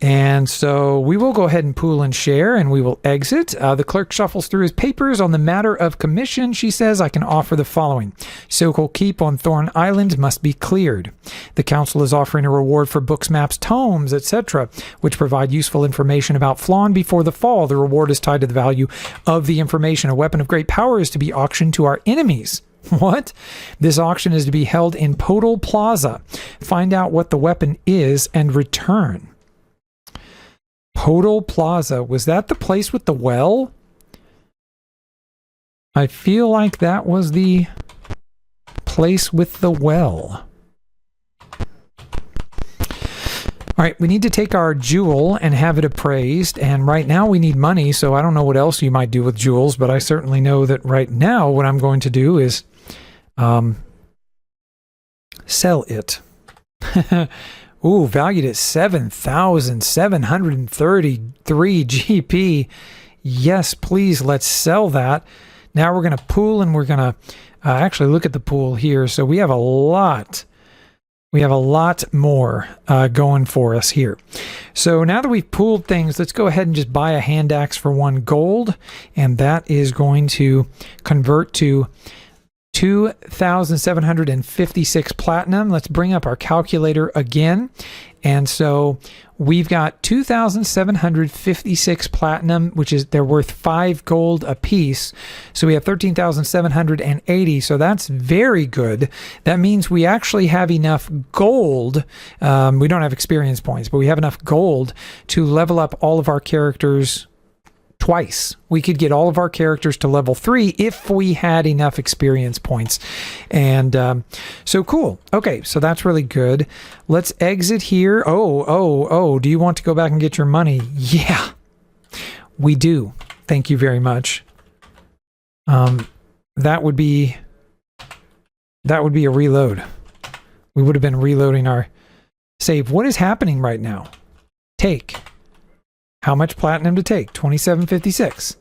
And so we will go ahead and pool and share, and we will exit. The clerk shuffles through his papers. On the matter of commission, she says, I can offer the following. Sokol Keep on Thorn Island must be cleared. The council is offering a reward for books, maps, tomes, etc., which provide useful information about Phlan before the fall. The reward is tied to the value of the information. A weapon of great power is to be auctioned to our enemies. What? This auction is to be held in Podal Plaza. Find out what the weapon is and return. Podal Plaza. Was that the place with the well? I feel like that was the place with the well. All right, we need to take our jewel and have it appraised, and right now we need money, so I don't know what else you might do with jewels, but I certainly know that right now what I'm going to do is sell it. Ooh, valued at 7,733 GP. Yes, please, let's sell that. Now we're going to pool, and we're going to actually look at the pool here. So we have a lot. We have a lot more going for us here. So now that we've pooled things, let's go ahead and just buy a hand axe for 1 gold. And that is going to convert to 2,756 platinum. Let's bring up our calculator again. And so we've got 2,756 platinum, which is they're worth 5 gold a piece. So we have 13,780. So that's very good. That means we actually have enough gold. We don't have experience points, but we have enough gold to level up all of our characters twice. We could get all of our characters to level 3 if we had enough experience points. And so cool. Okay, so that's really good. Let's exit here. Oh, do you want to go back and get your money? Yeah, we do. Thank you very much. That would be a reload. We would have been reloading our save. What is happening right now? Take. How much platinum to take? 2756.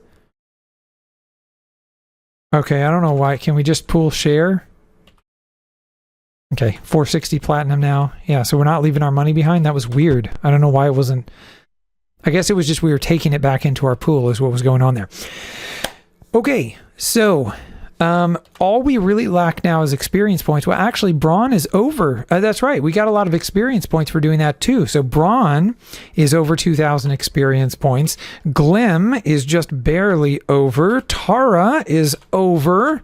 Okay, I don't know why. Can we just pool share? Okay, 460 platinum now. Yeah, so we're not leaving our money behind. That was weird. I don't know why it wasn't. I guess it was just we were taking it back into our pool is what was going on there. Okay, so all we really lack now is experience points. Well, actually, Brawn is over. That's right. We got a lot of experience points for doing that too. So Brawn is over 2,000 experience points. Glim is just barely over. Tara is over.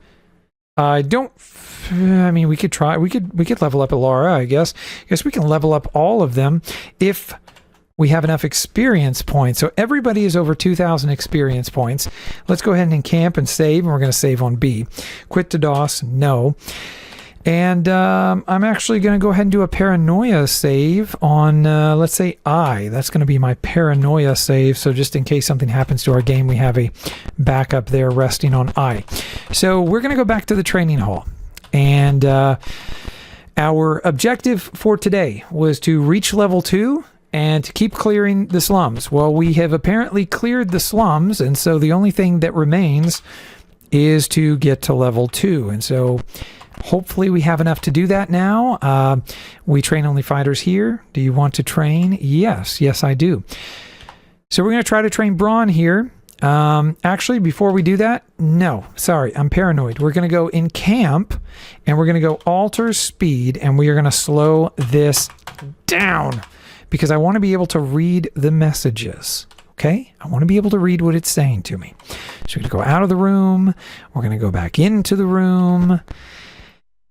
We could try. We could level up Alara, I guess. I guess we can level up all of them if we have enough experience points. So everybody is over 2,000 experience points. Let's go ahead and encamp and save, and we're going to save on B. Quit to DOS, no. And I'm actually going to go ahead and do a paranoia save on, let's say, I. That's going to be my paranoia save, so just in case something happens to our game, we have a backup there resting on I. So we're going to go back to the training hall. And our objective for today was to reach level 2 and to keep clearing the slums. Well, we have apparently cleared the slums, and so the only thing that remains is to get to level 2. And so hopefully we have enough to do that now. We train only fighters here. Do you want to train? Yes, I do. So we're going to try to train Brawn here. Actually, before we do that, no, sorry, I'm paranoid. We're going to go in camp, and we're going to go alter speed, and we are going to slow this down, because I want to be able to read the messages, okay? I want to be able to read what it's saying to me. So we're going to go out of the room. We're going to go back into the room.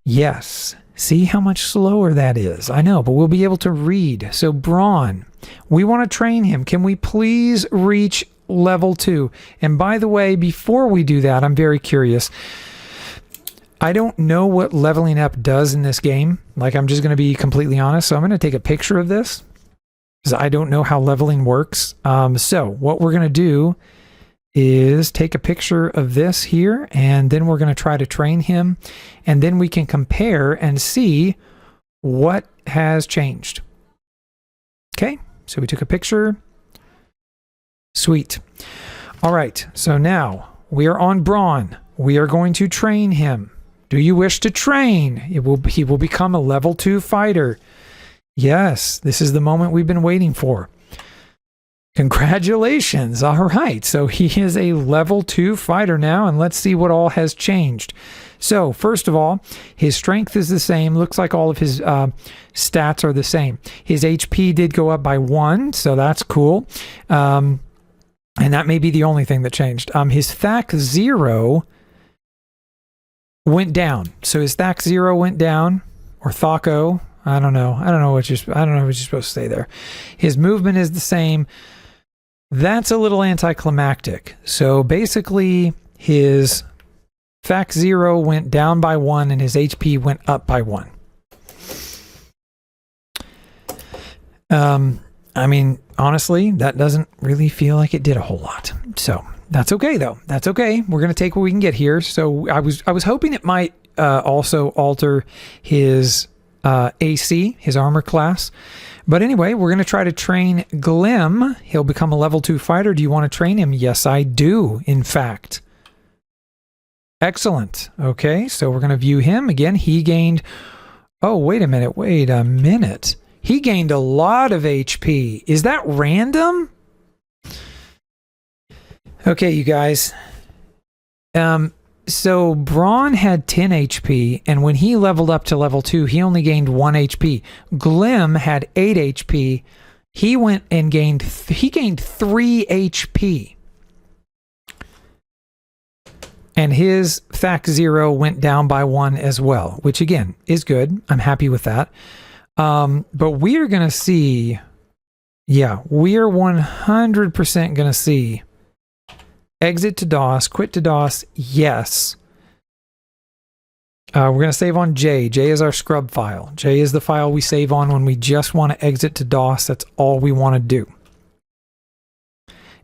Yes. See how much slower that is? I know, but we'll be able to read. So Brawn, we want to train him. Can we please reach level 2? And by the way, before we do that, I'm very curious. I don't know what leveling up does in this game. Like, I'm just going to be completely honest. So I'm going to take a picture of this, because I don't know how leveling works. So what we're going to do is take a picture of this here, and then we're going to try to train him, and then we can compare and see what has changed. Okay, so we took a picture. Sweet. All right, so now we are on Brawn. We are going to train him. Do you wish to train? He will become a level 2 fighter. Yes, this is the moment we've been waiting for. Congratulations. All right, so he is a level 2 fighter now, and let's see what all has changed. So first of all, his strength is the same. Looks like all of his stats are the same. His HP did go up by 1, so that's cool. And that may be the only thing that changed. His THAC 0 went down. So his THAC 0 went down, or THACO. I don't know what you're supposed to say there. His movement is the same. That's a little anticlimactic. So basically, his THAC 0 went down by 1, and his HP went up by 1. I mean, honestly, that doesn't really feel like it did a whole lot. So that's okay, though. That's okay. We're going to take what we can get here. So I was hoping it might also alter his AC, his armor class. But anyway, we're going to try to train Glim. He'll become a level 2 fighter. Do you want to train him? Yes, I do, in fact. Excellent. Okay, so we're going to view him. Again, he gained Oh, wait a minute. Wait a minute. He gained a lot of HP. Is that random? Okay, you guys. So Braun had 10 HP, and when he leveled up to level 2, he only gained 1 HP. Glim had 8 HP. He went and gained 3 HP. And his FAC 0 went down by 1 as well, which again is good. I'm happy with that. But we are going to see, we are 100% going to see exit to DOS, quit to DOS, yes. We're going to save on J. J is our scrub file. J is the file we save on when we just want to exit to DOS. That's all we want to do.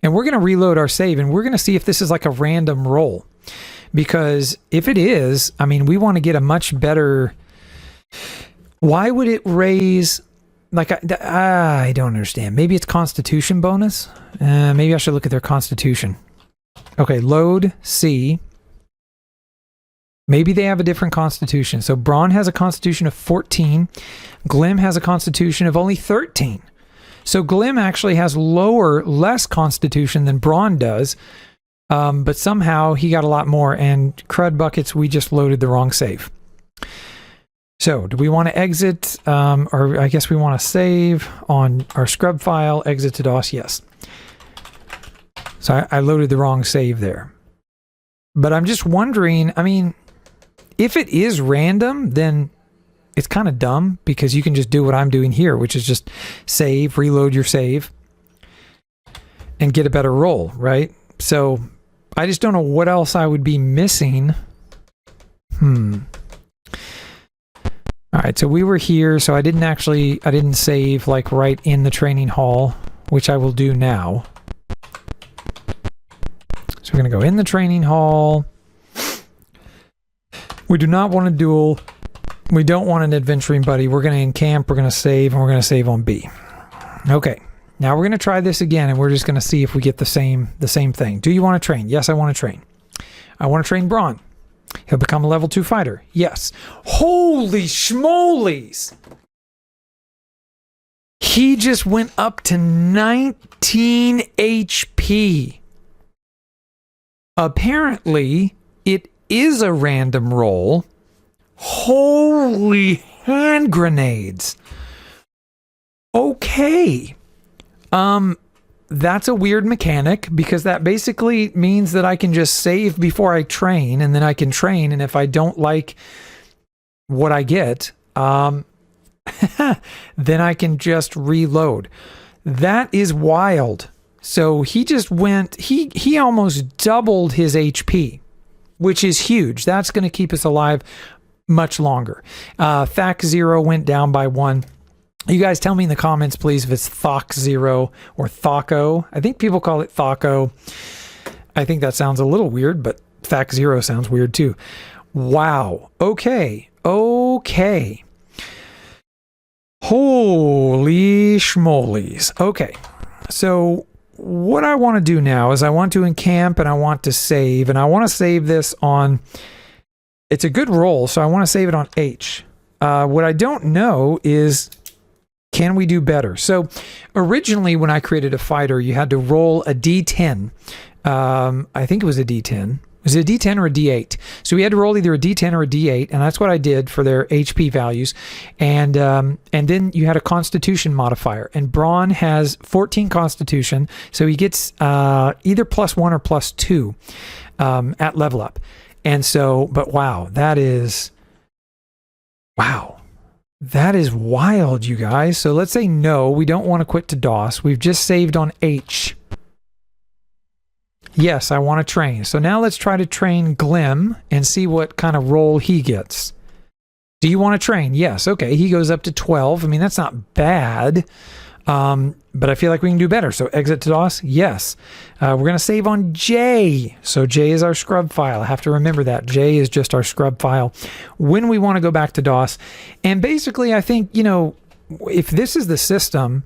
And we're going to reload our save, and we're going to see if this is like a random roll. Because if it is, I mean, we want to get a much better... Why would it raise... Like, I don't understand. Maybe it's Constitution bonus? Maybe I should look at their Constitution. Okay, load C. Maybe they have a different Constitution. So Braun has a Constitution of 14. Glim has a Constitution of only 13. So Glim actually has less Constitution than Braun does. But somehow he got a lot more, and crud buckets, we just loaded the wrong save. So do we want to exit, or I guess we want to save on our scrub file, exit to DOS? Yes. So I loaded the wrong save there. But I'm just wondering, I mean, if it is random, then it's kind of dumb, because you can just do what I'm doing here, which is just save, reload your save, and get a better roll, right? So I just don't know what else I would be missing. All right, so we were here, so I didn't save like right in the training hall, which I will do now. So we're going to go in the training hall. We do not want a duel. We don't want an adventuring buddy. We're going to encamp, we're going to save, and we're going to save on B. Okay. Now we're going to try this again, and we're just going to see if we get the same thing. Do you want to train? Yes, I want to train. I want to train Braun. He'll become a level 2 fighter. Yes. Holy schmolies! He just went up to 19 HP. Apparently, it is a random roll. Holy hand grenades. Okay. That's a weird mechanic, because that basically means that I can just save before I train, and then I can train, and if I don't like what I get, then I can just reload. That is wild. So he just went, he almost doubled his HP, which is huge. That's going to keep us alive much longer. FAC 0 went down by 1. You guys tell me in the comments, please, if it's Thoc 0 or Thoco. I think people call it Thoco. I think that sounds a little weird, but FAC 0 sounds weird too. Wow. Okay. Holy schmolies. Okay. So what I want to do now is I want to encamp, and I want to save, and I want to save this on... It's a good roll, so I want to save it on H. What I don't know is... Can we do better? So originally when I created a fighter, you had to roll a D10. I think it was a D10. Was it a D10 or a D8? So we had to roll either a D10 or a D8, and that's what I did for their HP values. And then you had a Constitution modifier, and Braun has 14 Constitution, so he gets either +1 or +2 at level up. And so, but wow, that is wild, you guys. So let's say no, we don't want to quit to DOS. We've just saved on H. Yes, I want to train. So now let's try to train Glim and see what kind of roll he gets. Do you want to train? Yes. Okay, he goes up to 12. I mean, that's not bad. But I feel like we can do better. So exit to DOS? Yes. We're going to save on J. So J is our scrub file. I have to remember that. J is just our scrub file when we want to go back to DOS. And basically, I think, if this is the system,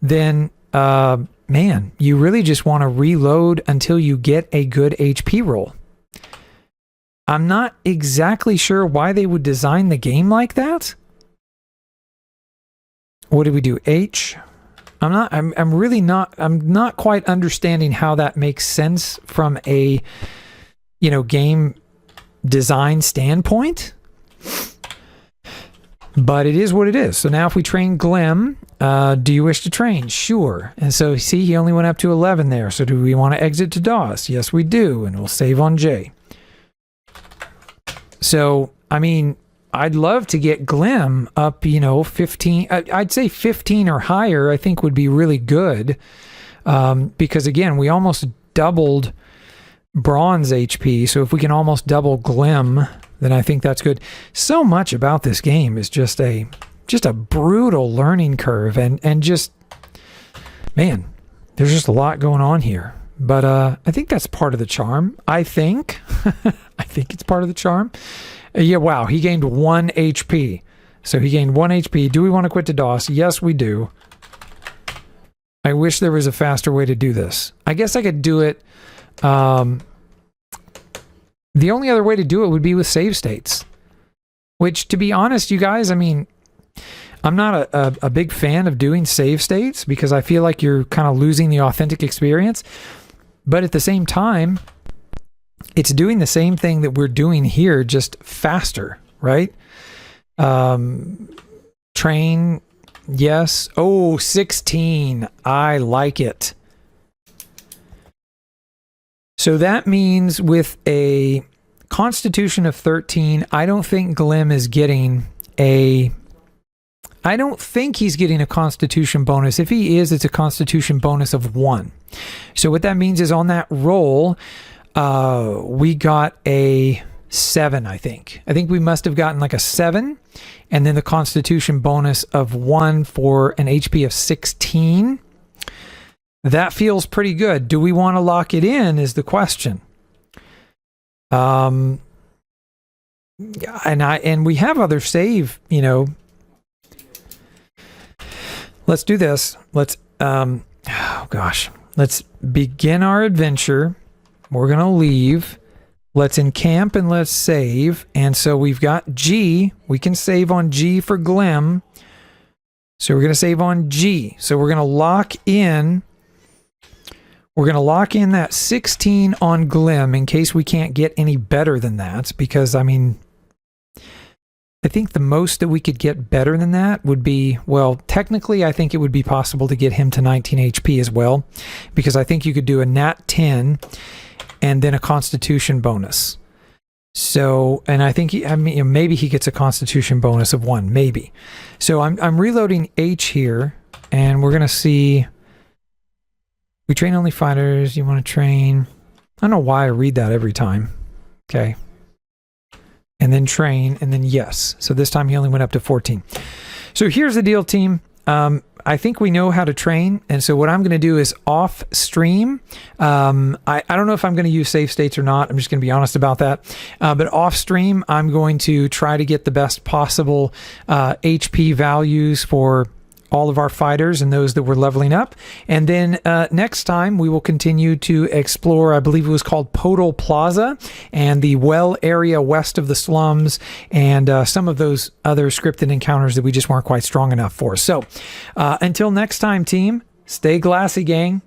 then, man, you really just want to reload until you get a good HP roll. I'm not exactly sure why they would design the game like that. what did we do? H. I'm really not, I'm not quite understanding how that makes sense from a, game design standpoint. But it is what it is. So now if we train Glim, do you wish to train? Sure. And so see, he only went up to 11 there. So do we want to exit to DOS? Yes, we do. And we'll save on J. So, I mean, I'd love to get Glim up, 15. I'd say 15 or higher, I think would be really good. Because again, we almost doubled bronze HP. So if we can almost double Glim, then I think that's good. So much about this game is just a brutal learning curve, and just, man, there's just a lot going on here. But I think that's part of the charm. I think it's part of the charm. Yeah, wow, he gained 1 HP. So he gained 1 HP. Do we want to quit to DOS? Yes, we do. I wish there was a faster way to do this. I guess I could do it. The only other way to do it would be with save states, which, to be honest, you guys, I mean, I'm not a big fan of doing save states because I feel like you're kind of losing the authentic experience. But at the same time, it's doing the same thing that we're doing here, just faster, right? Train, yes. Oh, 16. I like it. So that means with a Constitution of 13, I don't think Glim is getting I don't think he's getting a Constitution bonus. If he is, it's a Constitution bonus of 1. So what that means is on that roll, we got a 7, I think. I think we must have gotten like a 7, and then the Constitution bonus of 1 for an HP of 16. That feels pretty good. Do we want to lock it in is the question. And we have other save, Let's do this. Let's let's begin our adventure. We're going to leave. Let's encamp and let's save. And so we've got G. We can save on G for Glim. So we're going to save on G. So we're going to lock in. We're going to lock in that 16 on Glim in case we can't get any better than that. Because, I mean, I think the most that we could get better than that would be, well, technically, I think it would be possible to get him to 19 HP as well. Because I think you could do a nat 10 and then a Constitution bonus. So, and I think, maybe he gets a Constitution bonus of 1, maybe. So I'm reloading H here, and we're going to see... We train only fighters. You want to train... I don't know why I read that every time. Okay. And then train, and then yes. So this time he only went up to 14. So here's the deal, team. I think we know how to train, and so what I'm going to do is off stream. I don't know if I'm going to use save states or not. I'm just going to be honest about that. But off stream, I'm going to try to get the best possible HP values for all of our fighters and those that we're leveling up. And then next time we will continue to explore, I believe it was called Podal Plaza, and the well area west of the slums, and some of those other scripted encounters that we just weren't quite strong enough for. So until next time, team, stay glassy, gang.